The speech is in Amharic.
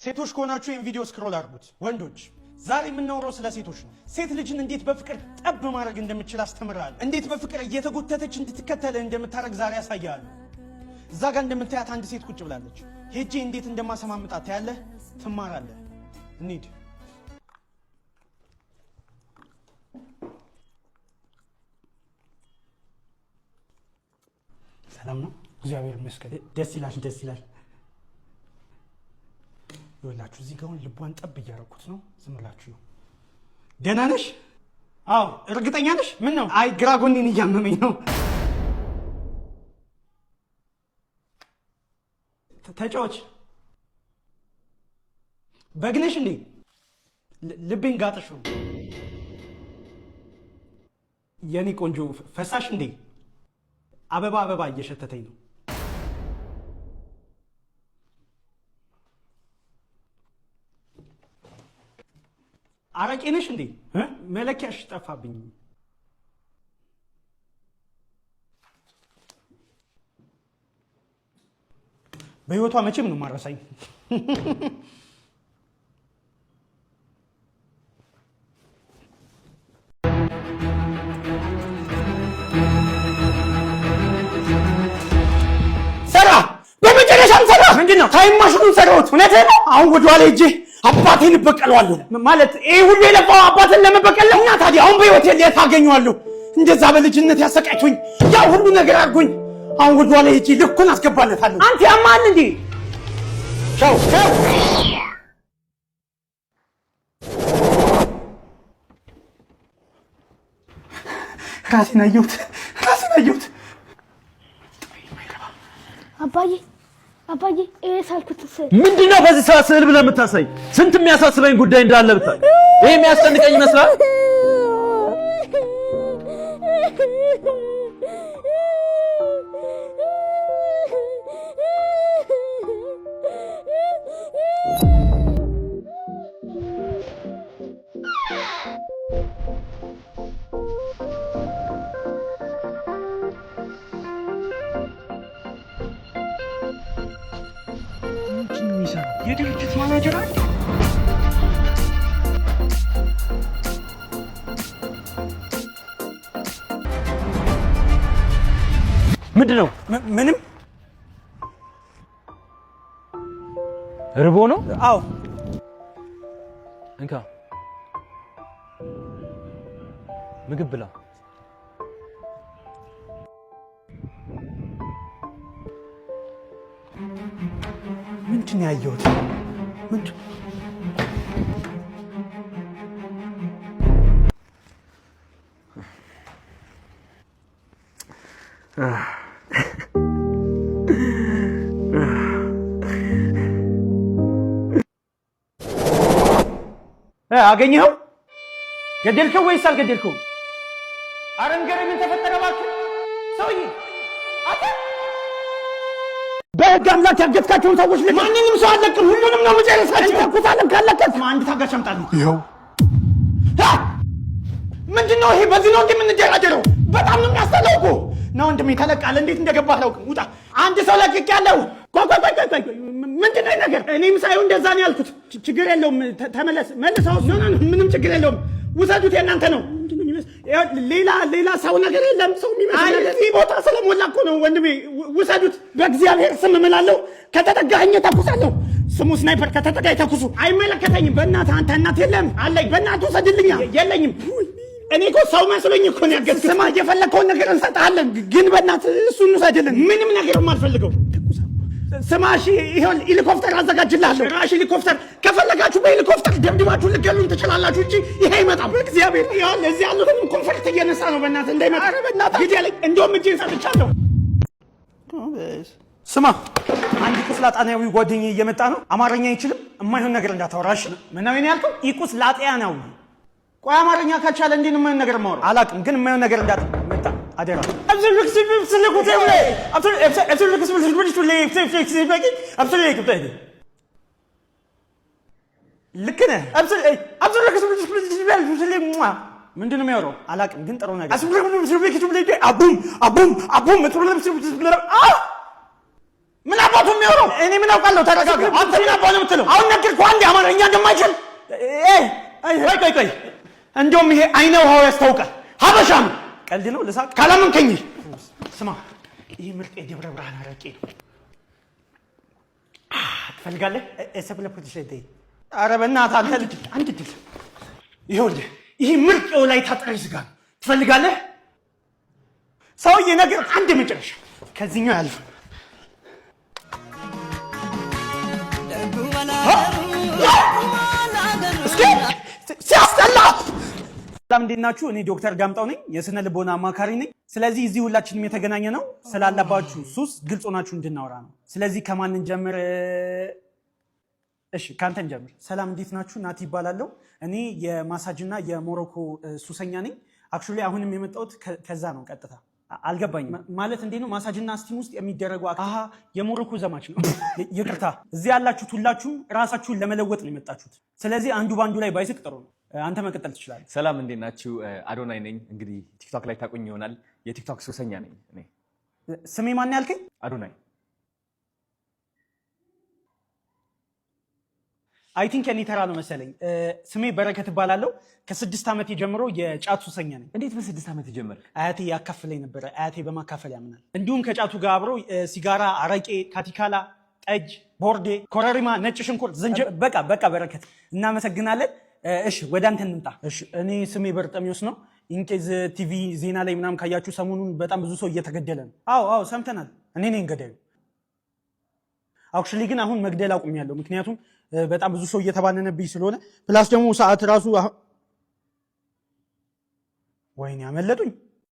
ሴቶች ከሆናችሁ ይሄን ቪዲዮ ስክሮል አድርጉት። ወንዶች ዛሬ የምናወራው ስለ ሴቶች ነው። ሴት ልጅን እንዴት በፍቅር ጠብ ማድረግ እንደምችል አስተምራለሁ። እንዴት በፍቅር እየተጎተተች እንድትከተልህ እንደምታደርግ ዛሬ ያሳያለሁ። እዛ ጋር እንደምታያት አንድ ሴት ቁጭ ብላለች። ሄጄ እንዴት እንደማሰማምጣት ታያለህ፣ ትማራለህ። እንሂድ። ሰላም ነው? እግዚአብሔር ይመስገን። ደስ ይላል፣ ደስ ይላል። ይኸውላችሁ እዚህ ጋር ልቧን ጠብ እያደረኩት ነው። ዝም ብላችሁ ነው። ደህና ነሽ? አዎ። እርግጠኛ ነሽ? ምን ነው? አይ ግራ ጎኔን እያመመኝ ነው። ተጫዎች በግነሽ እንዴ? ልቤን ጋጠሽ ነው የኔ ቆንጆ። ፈሳሽ እንዴ? አበባ አበባ እየሸተተኝ ነው። አረቄ ነሽ እንዴ? መለኪያሽ ጠፋብኝ። በህይወቷ መቼም ነው ማረሳኝ። ሰራ! በመጨረሻም ሰራ! ምንድነው? ታይም ማሽኑን ሰራሁት። እውነትህ ነው? አሁን ወደኋላ ሂጄ አባቴን እበቀለዋለሁ። ማለት ይሄ ሁሉ የለፋው አባቴን ለመበቀል ነው። እና ታዲያ አሁን በህይወት የት አገኘዋለሁ? እንደዛ በልጅነት ያሰቃይቶኝ ያ ሁሉ ነገር አድርጎኝ አሁን ወደኋላ ሂጄ ልኩን አስገባለታለሁ። አንተ ያማል እንዴ? ቻው ቻው። ራሴን አየሁት። አባዬ ይሄ ሳልኩት ምንድነው? በዚህ ሰዓት ስዕል ብለህ የምታሳይ? ስንት የሚያሳስበኝ ጉዳይ እንዳለ ብታይ። ይሄ የሚያስጨንቀኝ ይመስላል? የድርጅት ማናጀር አለ። ምንድነው? ምንም። ርቦ ነው? አዎ። እንካ ምግብ ብላ። ምንድን ነው ያየሁት? አገኘኸው? ገደልከው ወይስ አልገደልከው? ኧረ ንገረኝ፣ ምን ተፈጠረ እባክህ ሰውዬ? በህግ አምላክ ያገትካቸውን ሰዎች ማንንም ሰው አለቅም፣ ሁሉንም ነው መጨረሳቸው። ተኩሳለም ካለቀስ አንድ ታጋሽ አምጣልኝ። ይኸው ምንድነው ይሄ? በዚህ ነው እንደምንደራደረው? በጣም ነው የሚያስጠላው እኮ ነው። ወንድሜ ተለቃለ። እንዴት እንደገባህ አላውቅም። ውጣ። አንድ ሰው ለቅቅ ያለው ምንድነው ነገር? እኔም ሳይሆን እንደዛ ነው ያልኩት። ችግር የለውም ተመለስ፣ መልሰው። ምንም ችግር የለውም፣ ውሰዱት፣ የእናንተ ነው። ሌላ ሰው ነገር የለም። ሰው የሚመስል እዚህ ቦታ ስለሞላ እኮ ነው ወንድሜ። ውሰዱት፣ በእግዚአብሔር ስም እምላለሁ። ከተጠጋኸኝ ተኩሳለሁ። ስሙ ስናይፐር። ከተጠጋኝ ተኩሱ። አይመለከተኝም። በእናትህ አንተ እናት የለም አለኝ። በእናትህ ውሰድልኛ። የለኝም። እኔ እኮ ሰው መስሎኝ እኮ ነው ያገዝኩት። ስማ፣ የፈለግከውን ነገር እንሰጥሃለን፣ ግን በእናትህ እሱን ውሰድልን። ምንም ነገር የማልፈልገው። ስማ እሺ፣ ይሄን ሄሊኮፕተር አዘጋጅልሃለሁ። ራሽ ሄሊኮፕተር ከፈለጋችሁ በሄሊኮፕተር ደብድባችሁ ልገሉን ትችላላችሁ እንጂ ይሄ አይመጣም። በእግዚአብሔር ይሄን እዚህ ያሉትን ኮንፈርት እየነሳ ነው። በእናትህ እንዳይመጣ። ኧረ በእናትህ ግድ ያለኝ እንደውም እጄን ሰጥቻለሁ። ስማ፣ አንድ ቁስላጣናዊ ጓደኛዬ እየመጣ ነው። አማርኛ አይችልም። የማይሆን ነገር እንዳታወራሽ። ምናምን ነው ያልከው? ቁስላጣናዊ። ቆይ አማርኛ ካልቻለ እንዴት ነው የማይሆን ነገር የማወራው? አላውቅም፣ ግን የማይሆን ነገር እንዳትመጣ አደራ። ልክ ነህ። ምንድን ነው የሚያወራው? አላውቅም፣ ግን ጥሩ ነገር ምን አባቱ የሚያወራው? እኔ ምን አውቃለሁ? ተረጋጋ። አንተ ምን አባቱ ነው የምትለው? አሁን ነገርኩህ እንደማይችል ቆይ እንደውም ይሄ አይነ ውሃው ያስታውቃል። ሀበሻ ነው። ቀልድ ነው ልሳቅ ካላመንከኝ ስማ፣ ይህ ምርጥ የደብረ ብርሃን አረቄ ነው። ትፈልጋለህ? ኧረ በእናትህ አንድ ድል። ይኸውልህ ይህ ምርጥ የወላይታ ጥሬ ስጋ ነው። ትፈልጋለህ? ሰውዬ ነገር አንድ መጨረሻ ከዚህኛው ያልፍ ሲያስጠላ። ሰላም እንዴት ናችሁ? እኔ ዶክተር ዳምጣው ነኝ፣ የስነ ልቦና አማካሪ ነኝ። ስለዚህ እዚህ ሁላችንም የተገናኘ ነው ስላለባችሁ ሱስ ግልጽ ሆናችሁ እንድናወራ ነው። ስለዚህ ከማን እንጀምር? እሺ ካንተ እንጀምር። ሰላም እንዴት ናችሁ? ናቲ ይባላለሁ። እኔ የማሳጅና የሞሮኮ ሱሰኛ ነኝ። አክቹሊ አሁንም የመጣሁት ከዛ ነው። ቀጥታ አልገባኝም ማለት እንዴ ነው? ማሳጅና ስቲም ውስጥ የሚደረጉ የሞሮኮ ዘማች ነው። ይቅርታ፣ እዚህ ያላችሁት ሁላችሁም ራሳችሁን ለመለወጥ ነው የመጣችሁት። ስለዚህ አንዱ ባንዱ ላይ ባይስቅ ጥሩ ነው። አንተ መቀጠል ትችላለህ። ሰላም እንዴት ናችሁ? አዶናይ ነኝ። እንግዲህ ቲክቶክ ላይ ታቁኝ ይሆናል። የቲክቶክ ሱሰኛ ነኝ እኔ። ስሜ ማን ያልከኝ? አዶናይ። አይ ቲንክ የኔ ተራ ነው መሰለኝ። ስሜ በረከት እባላለሁ። ከ6 ዓመት ጀምሮ የጫት ሱሰኛ ነኝ። እንዴት በ6 ዓመት ጀመር? አያቴ ያካፍለኝ ነበረ። አያቴ በማካፈል ያምናል። እንዲሁም ከጫቱ ጋር አብሮ ሲጋራ፣ አረቄ፣ ካቲካላ፣ ጠጅ፣ ቦርዴ፣ ኮረሪማ፣ ነጭ ሽንኩርት፣ ዝንጅብል። በቃ በረከት እናመሰግናለን። እሺ ወደ አንተ እንምጣ። እሺ እኔ ስሜ በርጠሚዮስ ነው። ኢንኬዝ ቲቪ ዜና ላይ ምናምን ካያችሁ ሰሞኑን በጣም ብዙ ሰው እየተገደለ ነው። አዎ ሰምተናል። እኔ ነኝ ገዳዩ። አክቹሊ ግን አሁን መግደል አቁሜያለሁ። ምክንያቱም በጣም ብዙ ሰው እየተባነነብኝ ስለሆነ፣ ፕላስ ደግሞ ሰዓት ራሱ ወይኔ አመለጡኝ።